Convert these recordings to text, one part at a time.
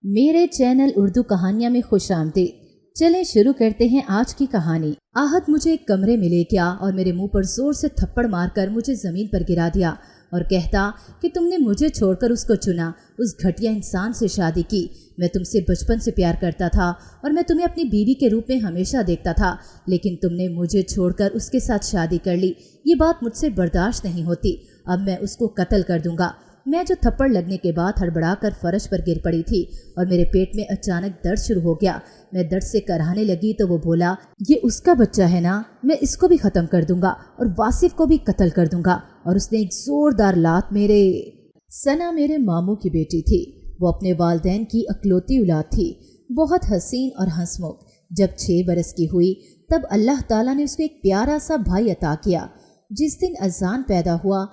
मेरे चैनल उर्दू कहानियाँ में खुश आमदीद। चलें शुरू करते हैं आज की कहानी। आहत मुझे एक कमरे में ले गया और मेरे मुंह पर जोर से थप्पड़ मारकर मुझे जमीन पर गिरा दिया और कहता कि तुमने मुझे छोड़कर उसको चुना, उस घटिया इंसान से शादी की। मैं तुमसे बचपन से प्यार करता था और मैं तुम्हें अपनी बीवी के रूप में हमेशा देखता था, लेकिन तुमने मुझे छोड़कर उसके साथ शादी कर ली। ये बात मुझसे बर्दाश्त नहीं होती। अब मैं उसको कत्ल कर दूंगा। मैं जो थप्पड़ लगने के बाद हड़बड़ाकर फर्श पर गिर पड़ी थी और मेरे पेट में अचानक दर्द शुरू हो गया। मैं दर्द से कराहने लगी तो वो बोला, ये उसका बच्चा है ना, मैं इसको भी खत्म कर दूंगा और वासिफ को भी कत्ल कर दूंगा। और उसने एक जोरदार लात सना मेरे मामू की बेटी थी। वो अपने वालिदैन की अकलौती औलाद थी, बहुत हसीन और हंसमुख। जब 6 बरस की हुई तब अल्लाह ताला ने उसको एक प्यारा सा भाई अता किया। जिस दिन अजान पैदा हुआ,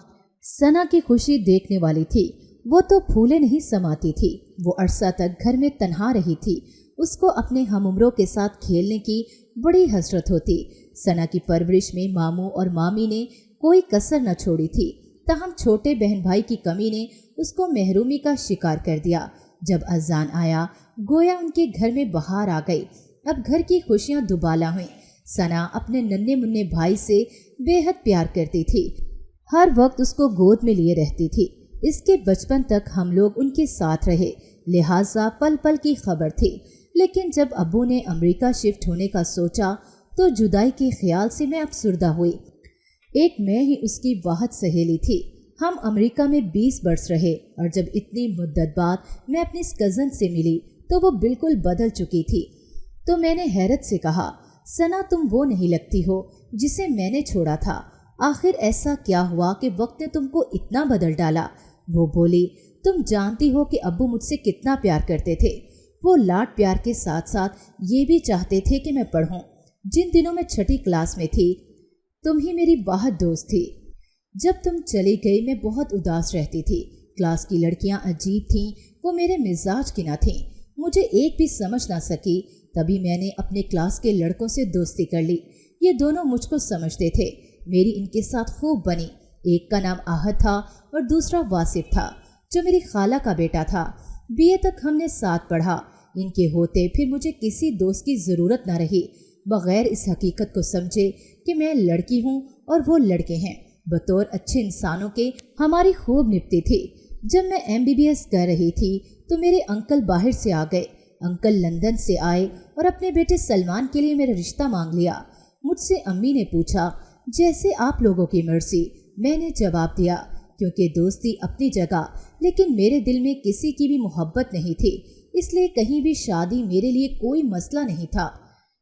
सना की खुशी देखने वाली थी। वो तो फूले नहीं समाती थी। वो अरसा तक घर में तन्हा रही थी। उसको अपने हमउम्रों के साथ खेलने की बड़ी हसरत होती। सना की परवरिश में मामू और मामी ने कोई कसर न छोड़ी थी। तहम छोटे बहन भाई की कमी ने उसको महरूमी का शिकार कर दिया। जब अजान आया, गोया उनके घर में बहार आ गई। अब घर की खुशियां दुबाला हुई। सना अपने नन्हे मुन्ने भाई से बेहद प्यार करती थी, हर वक्त उसको गोद में लिए रहती थी। इसके बचपन तक हम लोग उनके साथ रहे, लिहाजा पल पल की खबर थी। लेकिन जब अब्बू ने अमेरिका शिफ्ट होने का सोचा तो जुदाई के ख्याल से मैं अफसुर्दा हुई। एक मैं ही उसकी वाहद सहेली थी। हम अमेरिका में 20 बरस रहे और जब इतनी मुद्दत बाद मैं अपनी इस कज़न से मिली तो वो बिल्कुल बदल चुकी थी। तो मैंने हैरत से कहा, सना तुम वो नहीं लगती हो जिसे मैंने छोड़ा था। आखिर ऐसा क्या हुआ कि वक्त ने तुमको इतना बदल डाला? वो बोली, तुम जानती हो कि अब्बू मुझसे कितना प्यार करते थे। वो लाड प्यार के साथ साथ ये भी चाहते थे कि मैं पढ़ूं। जिन दिनों में 6ठी क्लास में थी, तुम ही मेरी वाहद दोस्त थी। जब तुम चली गई मैं बहुत उदास रहती थी। क्लास की लड़कियां अजीब थीं, वो मेरे मिजाज की न थीं। मुझे एक भी समझ ना सकी। तभी मैंने अपने क्लास के लड़कों से दोस्ती कर ली। ये दोनों मुझको समझते थे। मेरी इनके साथ खूब बनी। एक का नाम आहत था और दूसरा वासिफ था, जो मेरी खाला का बेटा था। बीए तक हमने साथ पढ़ा। इनके होते फिर मुझे किसी दोस्त की ज़रूरत न रही, बग़ैर इस हकीकत को समझे कि मैं लड़की हूँ और वो लड़के हैं। बतौर अच्छे इंसानों के हमारी खूब निपटी थी। जब मैं MBBS कर रही थी तो मेरे अंकल बाहर से आ गए। अंकल लंदन से आए और अपने बेटे सलमान के लिए मेरा रिश्ता मांग लिया। मुझसे अम्मी ने पूछा, जैसे आप लोगों की मर्जी। मैंने जवाब दिया, क्योंकि दोस्ती अपनी जगह, लेकिन मेरे दिल में किसी की भी मोहब्बत नहीं थी, इसलिए कहीं भी शादी मेरे लिए कोई मसला नहीं था।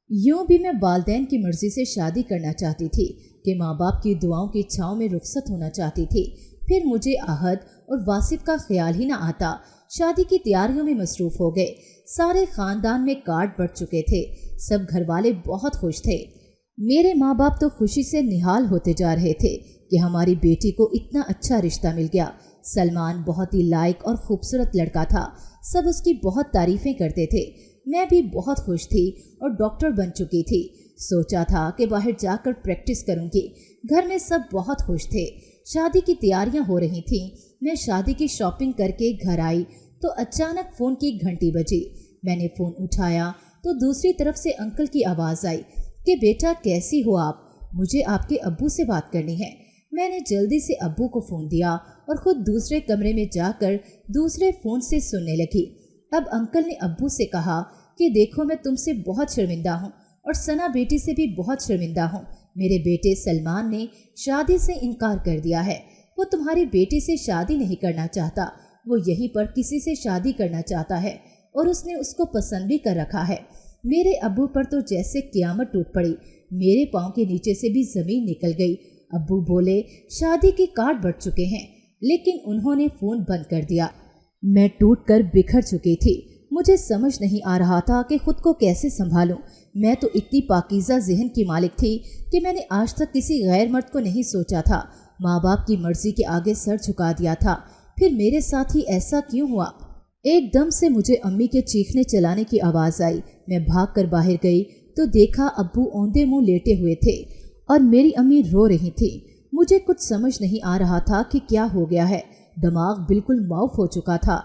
यूं भी मैं वालिदैन की मर्जी से शादी करना चाहती थी कि माँ बाप की दुआओं की छाँव में रुखसत होना चाहती थी। फिर मुझे आहत और वासिफ का ख्याल ही ना आता। शादी की तैयारियों में मसरूफ हो गए। सारे खानदान में कार्ड बढ़ चुके थे। सब घर वाले बहुत खुश थे। मेरे माँ बाप तो खुशी से निहाल होते जा रहे थे कि हमारी बेटी को इतना अच्छा रिश्ता मिल गया। सलमान बहुत ही लायक और खूबसूरत लड़का था। सब उसकी बहुत तारीफें करते थे। मैं भी बहुत खुश थी और डॉक्टर बन चुकी थी। सोचा था कि बाहर जाकर प्रैक्टिस करूंगी। घर में सब बहुत खुश थे। शादी की तैयारियां हो रही थीं। मैं शादी की शॉपिंग करके घर आई तो अचानक फ़ोन की घंटी बजी। मैंने फ़ोन उठाया तो दूसरी तरफ से अंकल की आवाज़ आई कि बेटा कैसी हो आप, मुझे आपके अब्बू से बात करनी है। मैंने जल्दी से अब्बू को फ़ोन दिया और ख़ुद दूसरे कमरे में जाकर दूसरे फ़ोन से सुनने लगी। अब अंकल ने अब्बू से कहा कि देखो, मैं तुमसे बहुत शर्मिंदा हूँ और सना बेटी से भी बहुत शर्मिंदा हूँ। मेरे बेटे सलमान ने शादी से इनकार कर दिया है। वो तुम्हारी बेटी से शादी नहीं करना चाहता। वो यहीं पर किसी से शादी करना चाहता है और उसने उसको पसंद भी कर रखा है। मेरे अब्बू पर तो जैसे क़यामत टूट पड़ी। मेरे पाँव के नीचे से भी ज़मीन निकल गई। अब्बू बोले, शादी के कार्ड बढ़ चुके हैं, लेकिन उन्होंने फ़ोन बंद कर दिया। मैं टूटकर बिखर चुकी थी। मुझे समझ नहीं आ रहा था कि खुद को कैसे संभालूं। मैं तो इतनी पाकीज़ा ज़हन की मालिक थी कि मैंने आज तक किसी गैर मर्द को नहीं सोचा था। माँ बाप की मर्जी के आगे सर झुका दिया था। फिर मेरे साथ ही ऐसा क्यों हुआ? एकदम से मुझे अम्मी के चीखने चलाने की आवाज़ आई। मैं भागकर बाहर गई तो देखा अब्बू औंधे मुंह लेटे हुए थे और मेरी अम्मी रो रही थी। मुझे कुछ समझ नहीं आ रहा था कि क्या हो गया है। दिमाग बिल्कुल माउफ हो चुका था।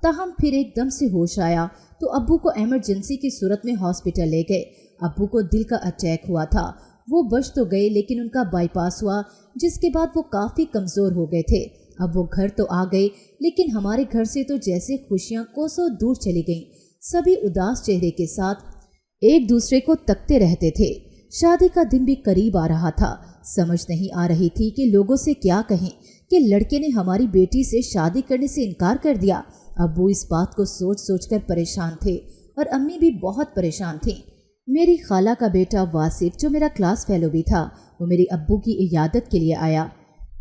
ताहम फिर एकदम से होश आया तो अब्बू को इमरजेंसी की सूरत में हॉस्पिटल ले गए। अब्बू को दिल का अटैक हुआ था। वो बच तो गए लेकिन उनका बाईपास हुआ, जिसके बाद वो काफ़ी कमज़ोर हो गए थे। अब वो घर तो आ गए लेकिन हमारे घर से तो जैसे खुशियाँ कोसों दूर चली गईं। सभी उदास चेहरे के साथ एक दूसरे को तकते रहते थे। शादी का दिन भी करीब आ रहा था। समझ नहीं आ रही थी कि लोगों से क्या कहें कि लड़के ने हमारी बेटी से शादी करने से इनकार कर दिया। अब वो इस बात को सोच सोच कर परेशान थे और अम्मी भी बहुत परेशान थी। मेरी खाला का बेटा वासिफ, जो मेरा क्लास फेलो भी था, वो मेरी अब्बू की इयादत के लिए आया।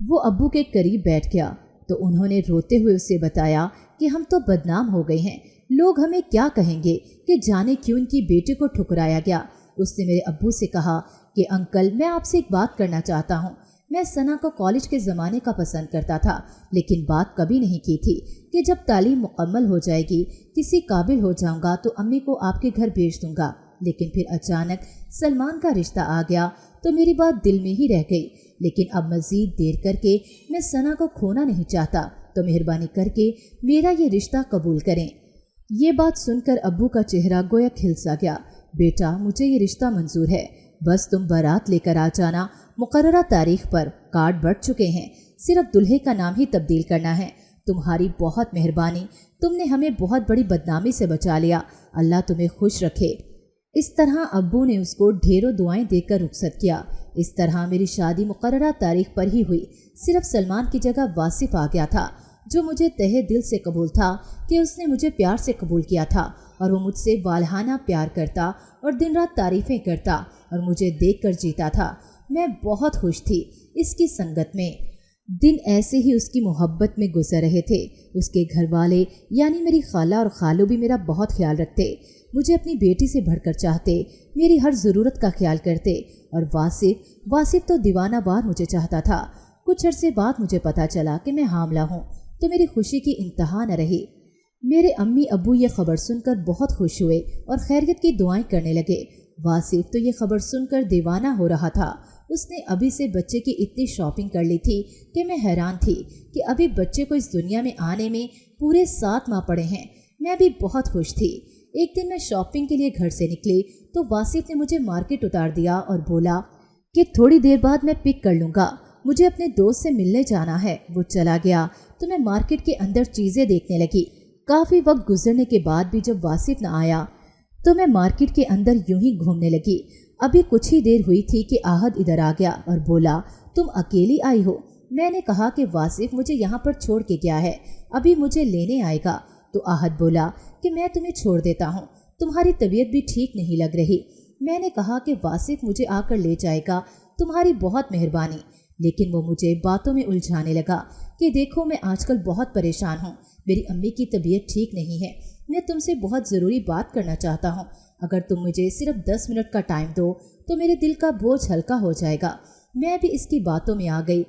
वो अब्बू के करीब बैठ गया तो उन्होंने रोते हुए उसे बताया कि हम तो बदनाम हो गए हैं, लोग हमें क्या कहेंगे कि जाने क्यों इनकी बेटे को ठुकराया गया। उसने मेरे अब्बू से कहा कि अंकल, मैं आपसे एक बात करना चाहता हूँ। मैं सना को कॉलेज के ज़माने का पसंद करता था, लेकिन बात कभी नहीं की थी कि जब तालीम मुकम्मल हो जाएगी, किसी काबिल हो जाऊंगा तो अम्मी को आपके घर भेज दूंगा। लेकिन फिर अचानक सलमान का रिश्ता आ गया तो मेरी बात दिल में ही रह गई। लेकिन अब मज़ीद देर करके मैं सना को खोना नहीं चाहता, तो मेहरबानी करके मेरा ये रिश्ता कबूल करें। ये बात सुनकर अब्बू का चेहरा गोया खिल सा गया। बेटा, मुझे ये रिश्ता मंजूर है, बस तुम बारात लेकर आ जाना। मुकर्ररा तारीख पर कार्ड बढ़ चुके हैं, सिर्फ दुल्हे का नाम ही तब्दील करना है। तुम्हारी बहुत मेहरबानी, तुमने हमें बहुत बड़ी बदनामी से बचा लिया। अल्लाह तुम्हें खुश रखे। इस तरह अब्बू ने उसको ढेरों दुआएं देकर रुखसत किया। इस तरह मेरी शादी मुकर्ररा तारीख पर ही हुई। सिर्फ सलमान की जगह वासिफ आ गया था, जो मुझे तहे दिल से कबूल था कि उसने मुझे प्यार से कबूल किया था और वो मुझसे वालहाना प्यार करता और दिन रात तारीफ़ें करता और मुझे देखकर जीता था। मैं बहुत खुश थी इसकी संगत में। दिन ऐसे ही उसकी मोहब्बत में गुजर रहे थे। उसके घर वाले यानी मेरी खाला और खालू भी मेरा बहुत ख्याल रखते, मुझे अपनी बेटी से बढ़कर चाहते, मेरी हर ज़रूरत का ख्याल करते। और वासिफ तो दीवाना बार मुझे चाहता था। कुछ अरसे बाद मुझे पता चला कि मैं हामला हूँ, तो मेरी खुशी की इंतहा न रही। मेरे अम्मी अब्बू ये खबर सुनकर बहुत खुश हुए और खैरियत की दुआएं करने लगे। वासिफ तो ये खबर सुनकर दीवाना हो रहा था। उसने अभी से बच्चे की इतनी शॉपिंग कर ली थी कि मैं हैरान थी कि अभी बच्चे को इस दुनिया में आने में पूरे 7 माह पड़े हैं। मैं भी बहुत खुश थी। एक दिन मैं शॉपिंग के लिए घर से निकली तो वासिफ ने मुझे मार्केट उतार दिया और बोला कि थोड़ी देर बाद मैं पिक कर लूँगा, मुझे अपने दोस्त से मिलने जाना है। वो चला गया तो मैं मार्केट के अंदर चीज़ें देखने लगी। काफ़ी वक्त गुजरने के बाद भी जब वासिफ न आया तो मैं मार्केट के अंदर यूं ही घूमने लगी। अभी कुछ ही देर हुई थी कि आहद इधर आ गया और बोला, तुम अकेली आई हो? मैंने कहा कि वासिफ मुझे यहाँ पर छोड़ के गया है, अभी मुझे लेने आएगा। तो आहद बोला कि मैं तुम्हें छोड़ देता हूँ, तुम्हारी तबीयत भी ठीक नहीं लग रही। मैंने कहा कि वासिफ मुझे आकर ले जाएगा, तुम्हारी बहुत मेहरबानी। लेकिन वो मुझे बातों में उलझाने लगा कि देखो, मैं आजकल बहुत परेशान हूँ, मेरी अम्मी की तबीयत ठीक नहीं है, मैं तुमसे बहुत ज़रूरी बात करना चाहता हूँ। अगर तुम मुझे सिर्फ 10 मिनट का टाइम दो तो मेरे दिल का बोझ हल्का हो जाएगा। मैं भी इसकी बातों में आ गई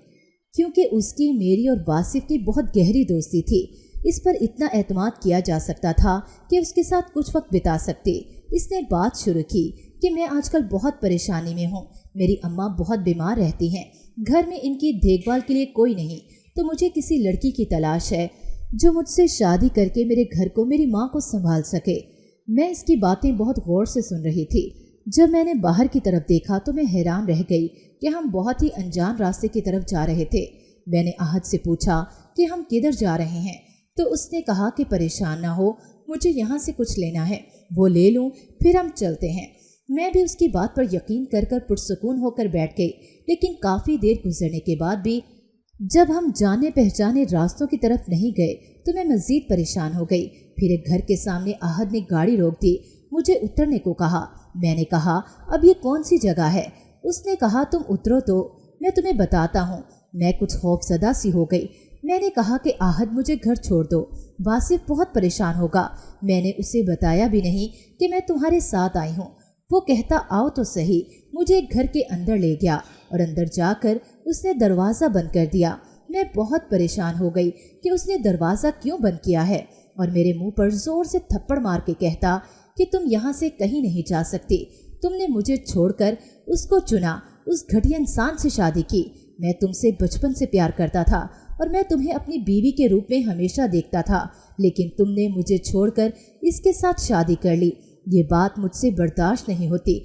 क्योंकि उसकी, मेरी और वासिफ की बहुत गहरी दोस्ती थी। इस पर इतना एतमाद किया जा सकता था कि उसके साथ कुछ वक्त बिता सकते। इसने बात शुरू की कि मैं आजकल बहुत परेशानी में हूँ, मेरी अम्मा बहुत बीमार रहती हैं, घर में इनकी देखभाल के लिए कोई नहीं, तो मुझे किसी लड़की की तलाश है जो मुझसे शादी करके मेरे घर को, मेरी माँ को संभाल सके। मैं इसकी बातें बहुत गौर से सुन रही थी। जब मैंने बाहर की तरफ देखा तो मैं हैरान रह गई कि हम बहुत ही अनजान रास्ते की तरफ जा रहे थे। मैंने आहद से पूछा कि हम किधर जा रहे हैं, तो उसने कहा कि परेशान ना हो, मुझे यहाँ से कुछ लेना है, वो ले लूँ, फिर हम चलते हैं। मैं भी उसकी बात पर यकीन कर पुरसुकून होकर बैठ गई। लेकिन काफ़ी देर गुजरने के बाद भी जब हम जाने पहचाने रास्तों की तरफ नहीं गए तो मैं मज़ीद परेशान हो गई। फिर एक घर के सामने आहद ने गाड़ी रोक दी, मुझे उतरने को कहा। मैंने कहा, अब ये कौन सी जगह है? उसने कहा, तुम उतरो तो मैं तुम्हें बताता हूँ। मैं कुछ खौफजदा सी हो गई। मैंने कहा कि आहद, मुझे घर छोड़ दो, वासिफ बहुत परेशान होगा। मैंने उसे बताया भी नहीं कि मैं तुम्हारे साथ आई हूँ। वो कहता, आओ तो सही। मुझे एक घर के अंदर ले गया और अंदर जाकर उसने दरवाज़ा बंद कर दिया। मैं बहुत परेशान हो गई कि उसने दरवाज़ा क्यों बंद किया है और मेरे मुंह पर ज़ोर से थप्पड़ मार के कहता कि तुम यहाँ से कहीं नहीं जा सकती, तुमने मुझे छोड़कर उसको चुना, उस घटिया इंसान से शादी की। मैं तुमसे बचपन से प्यार करता था और मैं तुम्हें अपनी बीवी के रूप में हमेशा देखता था, लेकिन तुमने मुझे छोड़कर इसके साथ शादी कर ली। ये बात मुझसे बर्दाश्त नहीं होती।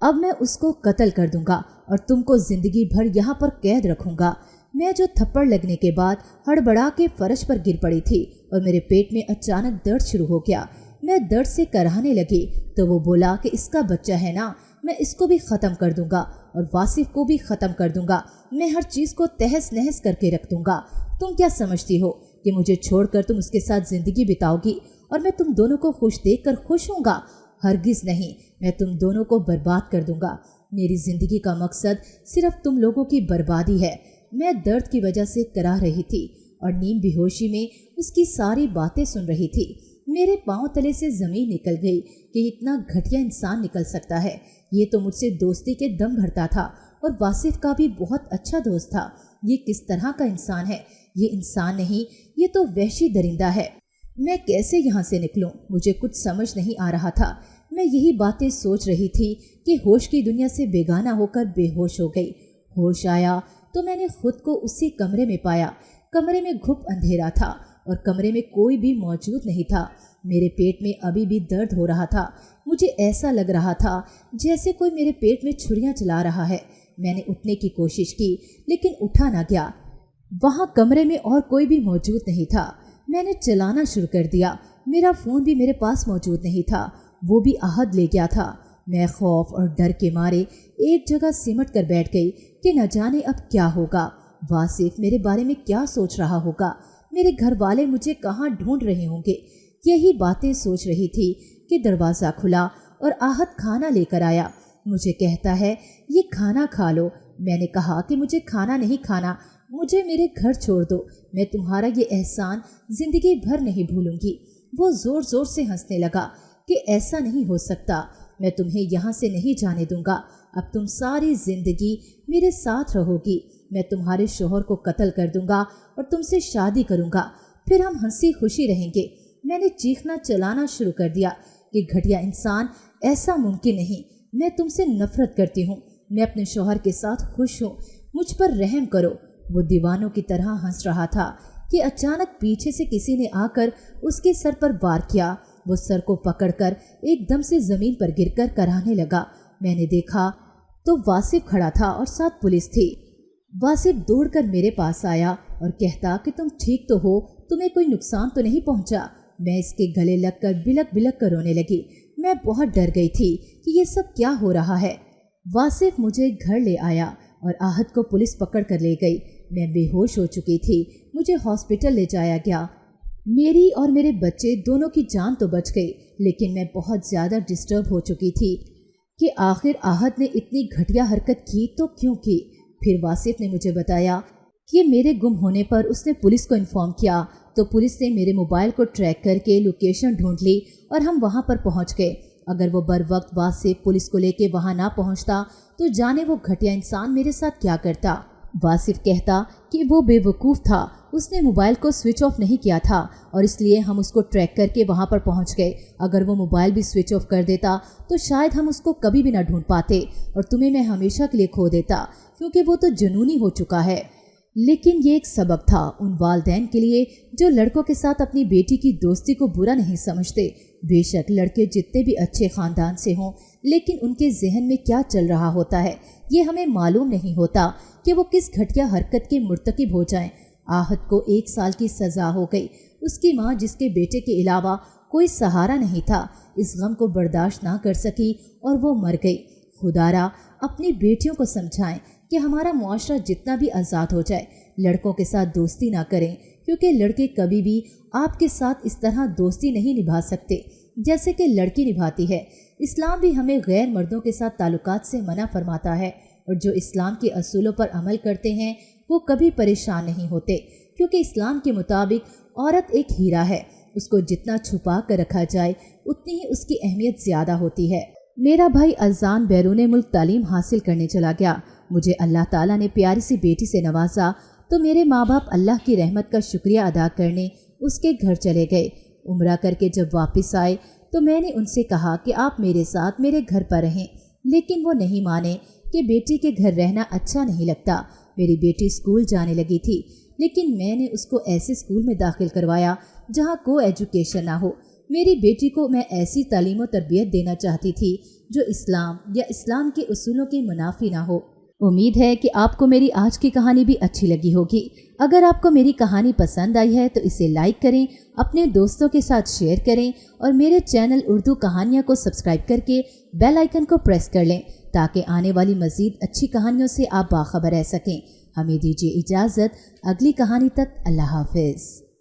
अब मैं उसको कत्ल कर दूंगा और तुमको जिंदगी भर यहाँ पर कैद रखूंगा। मैं जो थप्पड़ लगने के बाद हड़बड़ा के फर्श पर गिर पड़ी थी और मेरे पेट में अचानक दर्द शुरू हो गया। मैं दर्द से कराहने लगी तो वो बोला कि इसका बच्चा है ना, मैं इसको भी ख़त्म कर दूंगा और वासिफ को भी ख़त्म कर दूंगा। मैं हर चीज़ को तहस नहस करके रख दूंगा। तुम क्या समझती हो कि मुझे छोड़कर तुम उसके साथ ज़िंदगी बिताओगी और मैं तुम दोनों को खुश देखकर खुश होऊंगा? हरगिज़ नहीं, मैं तुम दोनों को बर्बाद कर दूंगा। मेरी ज़िंदगी का मकसद सिर्फ तुम लोगों की बर्बादी है। मैं दर्द की वजह से कराह रही थी और नींद बेहोशी में उसकी सारी बातें सुन रही थी। मेरे पांव तले से ज़मीन निकल गई कि इतना घटिया इंसान निकल सकता है। ये तो मुझसे दोस्ती के दम भरता था और वासिफ का भी बहुत अच्छा दोस्त था। ये किस तरह का इंसान है? ये इंसान नहीं, ये तो वहशी दरिंदा है। मैं कैसे यहाँ से निकलूं? मुझे कुछ समझ नहीं आ रहा था। मैं यही बातें सोच रही थी कि होश की दुनिया से बेगाना होकर बेहोश हो गई। होश आया तो मैंने खुद को उसी कमरे में पाया। कमरे में घुप अंधेरा था और कमरे में कोई भी मौजूद नहीं था। मेरे पेट में अभी भी दर्द हो रहा था। मुझे ऐसा लग रहा था जैसे कोई मेरे पेट में छुरियां चला रहा है। मैंने उठने की कोशिश की लेकिन उठा ना गया। वहाँ कमरे में और कोई भी मौजूद नहीं था। मैंने चलाना शुरू कर दिया। मेरा फ़ोन भी मेरे पास मौजूद नहीं था, वो भी आहद ले गया था। मैं खौफ और डर के मारे एक जगह सिमट कर बैठ गई कि न जाने अब क्या होगा। वासिफ मेरे बारे में क्या सोच रहा होगा? मेरे घर वाले मुझे कहाँ ढूंढ रहे होंगे? यही बातें सोच रही थी कि दरवाज़ा खुला और आहद खाना लेकर आया। मुझे कहता है, ये खाना खा लो। मैंने कहा कि मुझे खाना नहीं खाना, मुझे मेरे घर छोड़ दो। मैं तुम्हारा ये एहसान ज़िंदगी भर नहीं भूलूंगी। वो ज़ोर ज़ोर से हंसने लगा कि ऐसा नहीं हो सकता, मैं तुम्हें यहाँ से नहीं जाने दूंगा। अब तुम सारी ज़िंदगी मेरे साथ रहोगी। मैं तुम्हारे शोहर को कत्ल कर दूंगा और तुमसे शादी करूंगा, फिर हम हंसी खुशी रहेंगे। मैंने चीखना चलाना शुरू कर दिया कि घटिया इंसान, ऐसा मुमकिन नहीं। मैं तुमसे नफरत करती हूँ। मैं अपने शोहर के साथ खुश हूँ, मुझ पर रहम करो। वो दीवानों की तरह हंस रहा था कि अचानक पीछे से किसी ने आकर उसके सर पर वार किया। वो सर को पकड़कर एकदम से ज़मीन पर गिरकर कराहने लगा। मैंने देखा तो वासिफ खड़ा था और साथ पुलिस थी। वासिफ दौड़कर मेरे पास आया और कहता कि तुम ठीक तो हो, तुम्हें कोई नुकसान तो नहीं पहुंचा? मैं इसके गले लगकर बिलक बिलक कर रोने लगी। मैं बहुत डर गई थी कि ये सब क्या हो रहा है। वासिफ मुझे घर ले आया और आहद को पुलिस पकड़ कर ले गई। मैं बेहोश हो चुकी थी। मुझे हॉस्पिटल ले जाया गया। मेरी और मेरे बच्चे दोनों की जान तो बच गई, लेकिन मैं बहुत ज़्यादा डिस्टर्ब हो चुकी थी कि आखिर आहद ने इतनी घटिया हरकत की तो क्यों की। फिर वासिफ ने मुझे बताया कि मेरे गुम होने पर उसने पुलिस को इन्फॉर्म किया, तो पुलिस ने मेरे मोबाइल को ट्रैक करके लोकेशन ढूंढ ली और हम वहां पर पहुंच गए। अगर वो बर वक्त वासिफ पुलिस को लेके वहां ना पहुंचता तो जाने वो घटिया इंसान मेरे साथ क्या करता। वासिफ कहता कि वो बेवकूफ़ था, उसने मोबाइल को स्विच ऑफ नहीं किया था और इसलिए हम उसको ट्रैक करके वहां पर पहुंच गए। अगर वो मोबाइल भी स्विच ऑफ कर देता तो शायद हम उसको कभी भी ना ढूंढ पाते और तुम्हें मैं हमेशा के लिए खो देता, क्योंकि वो तो जुनूनी हो चुका है। लेकिन ये एक सबक था उन वालिदैन के लिए जो लड़कों के साथ अपनी बेटी की दोस्ती को बुरा नहीं समझते। बेशक लड़के जितने भी अच्छे ख़ानदान से हों, लेकिन उनके जहन में क्या चल रहा होता है ये हमें मालूम नहीं होता कि वो किस घटिया हरकत के मुर्तकिब हो जाएं। आहद को 1 साल की सज़ा हो गई। उसकी माँ, जिसके बेटे के अलावा कोई सहारा नहीं था, इस गम को बर्दाश्त ना कर सकी और वो मर गई। खुदारा अपनी बेटियों को समझाएं कि हमारा मुआशरा जितना भी आज़ाद हो जाए, लड़कों के साथ दोस्ती ना करें, क्योंकि लड़के कभी भी आपके साथ इस तरह दोस्ती नहीं निभा सकते जैसे कि लड़की निभाती है। इस्लाम भी हमें गैर मर्दों के साथ ताल्लुकात से मना फरमाता है और जो इस्लाम के असूलों पर अमल करते हैं वो कभी परेशान नहीं होते, क्योंकि इस्लाम के मुताबिक औरत एक हीरा है, उसको जितना छुपा कर रखा जाए उतनी ही उसकी अहमियत ज़्यादा होती है। मेरा भाई अज़ान बैरून मुल्क तालीम हासिल करने चला गया। मुझे अल्लाह ताला ने प्यारी सी बेटी से नवाजा तो मेरे माँ बाप अल्लाह की रहमत का शुक्रिया अदा करने उसके घर चले गए। उम्रा करके जब वापस आए तो मैंने उनसे कहा कि आप मेरे साथ मेरे घर पर रहें, लेकिन वो नहीं माने कि बेटी के घर रहना अच्छा नहीं लगता। मेरी बेटी स्कूल जाने लगी थी, لیکن میں نے اس کو ایسے اسکول میں داخل کروایا جہاں کو ایجوکیشن نہ ہو۔ میری بیٹی کو میں ایسی تعلیم و تربیت دینا چاہتی تھی جو اسلام یا اسلام کے اصولوں کے منافی نہ ہو۔ امید ہے کہ آپ کو میری آج کی کہانی بھی اچھی لگی ہوگی۔ اگر آپ کو میری کہانی پسند آئی ہے تو اسے لائک کریں، اپنے دوستوں کے ساتھ شیئر کریں اور میرے چینل اردو کہانیاں کو سبسکرائب کر کے بیل آئیکن کو پریس کر لیں تاکہ آنے والی مزید اچھی کہانیوں سے آپ باخبر رہ سکیں۔ ہمیں دیجیے اجازت، اگلی کہانی تک اللہ حافظ۔